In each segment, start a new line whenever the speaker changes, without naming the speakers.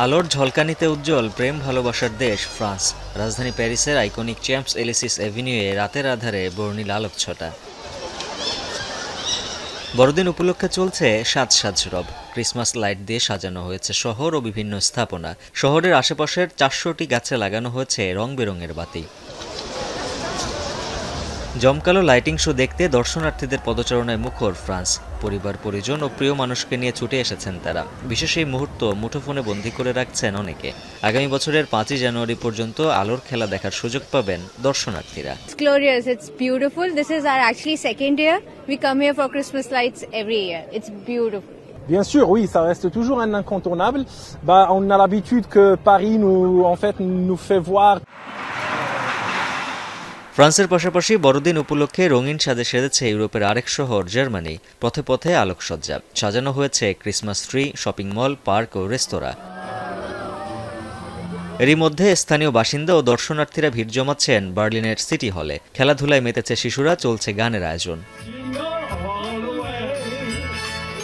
আলোর ঝলকানিতে উজ্জ্বল প্রেম ভালোবাসার দেশ ফ্রান্স। রাজধানী প্যারিসের আইকনিক চ্যাম্পস এলিসিস অ্যাভিনিউয়ে রাতের আধারে বর্ণিল আলোকছটা। বড়দিন উপলক্ষে চলছে সাজ রব। ক্রিসমাস লাইট দিয়ে সাজানো হয়েছে শহর ও বিভিন্ন স্থাপনা। শহরের আশেপাশের 400টি গাছে লাগানো হয়েছে রং বেরঙের বাতি। জমকালো লাইটিং শো দেখতে দর্শনার্থীদের পদচারণায় মুখর ফ্রান্স। পরিবার পরিজন ও প্রিয় মানুষকে নিয়ে ছুটে এসেছেন তারা। বিশেষ এই মুহূর্ত মুঠোফোনে বন্দী করে রাখছেন অনেকে। আগামী বছরের 5ই জানুয়ারি পর্যন্ত আলোর খেলা দেখার সুযোগ পাবেন দর্শনার্থীরা।
It's glorious, it's beautiful. This is our actually second year. We come here for Christmas lights every year. It's beautiful.
Bien sûr, oui, ça reste toujours un incontournable. On a l'habitude que Paris nous fait voir.
ফ্রান্সের পাশাপাশি বড়দিন উপলক্ষে রঙিন সাজে সেজেছে ইউরোপের আরেক শহর জার্মানি। পথে পথে আলোকসজ্জা সাজানো হয়েছে Christmas tree, shopping mall, park ও রেস্তোরাঁ। এরই মধ্যে স্থানীয় বাসিন্দা ও দর্শনার্থীরা ভিড় জমাচ্ছেন বার্লিনের সিটি হলে। খেলাধুলায় মেতেছে শিশুরা, চলছে গানের আয়োজন।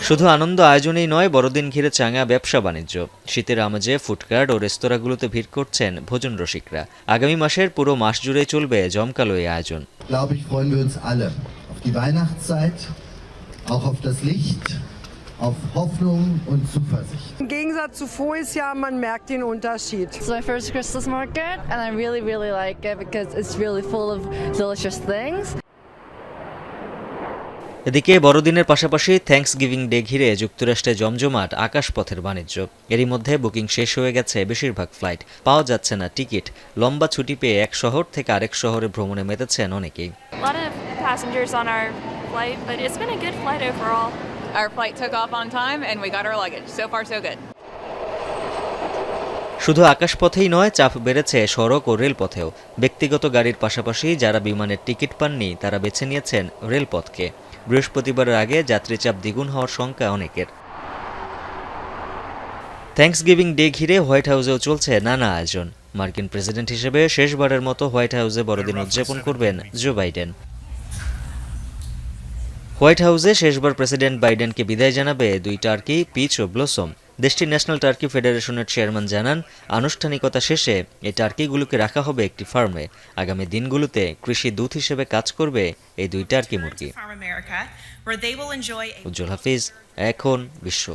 শুধু আনন্দ আয়োজনেই নয়, বড়দিন ঘিরে চাঙা ব্যবসা বাণিজ্য। শীতের আমেজে ফুডকার্ট ও রেস্তোরাঁগুলোতে ভিড় করছেন ভোজন রসিকরা। আগামী মাসের পুরো মাস জুড়ে চলবে জমকালো এই আয়োজন।
Glaube ich, freuen wir uns alle auf die Weihnachtszeit, auch auf das Licht, auf Hoffnung und Zuversicht.
Im Gegensatz zu voriges Jahr, man merkt den Unterschied.
It's my first Christmas market and I really like it because it's really full of delicious things.
এদিকে বড়দিনের পাশাপাশি Thanksgiving day ঘিরে যুক্তরাষ্ট্রে জমজমাট আকাশপথের বাণিজ্য। এরই মধ্যে booking শেষ হয়ে গেছে বেশিরভাগ ফ্লাইট, পাওয়া যাচ্ছে না টিকিট। লম্বা ছুটি পেয়ে এক শহর থেকে আরেক শহরে ভ্রমণে মেতেছেন অনেকেই।
A lot of passengers on our flight, but it's been a good flight overall.
Our flight took off on time and we got our luggage. So far so good.
শুধু আকাশপথেই নয়, চাপ বেড়েছে সড়ক ও রেলপথেও। ব্যক্তিগত গাড়ির পাশাপাশি যারা বিমানের টিকিট পাননি তারা বেছে নিয়েছেন রেলপথকে। বৃহস্পতিবারের আগে যাত্রী চাপ দ্বিগুণ হওয়ার শঙ্কা অনেকের। থ্যাঙ্কসগিভিং ডে ঘিরে হোয়াইট হাউসেও চলছে নানা আয়োজন। মার্কিন প্রেসিডেন্ট হিসেবে শেষবারের মতো হোয়াইট হাউসে বড়দিন উদযাপন করবেন জো বাইডেন। হোয়াইট হাউসে শেষবার প্রেসিডেন্ট বাইডেনকে বিদায় জানাবে 2 টার্কি, পিচ ও ব্লসম। দেশটির ন্যাশনাল টার্কি ফেডারেশনের চেয়ারম্যান জানান, আনুষ্ঠানিকতা শেষে এই টার্কিগুলোকে রাখা হবে একটি ফার্মে। আগামী দিনগুলোতে কৃষি দূত হিসেবে কাজ করবে এই 2 টার্কি মুরগি। উজ্জ্বল হাফিজ, এখন বিশ্ব।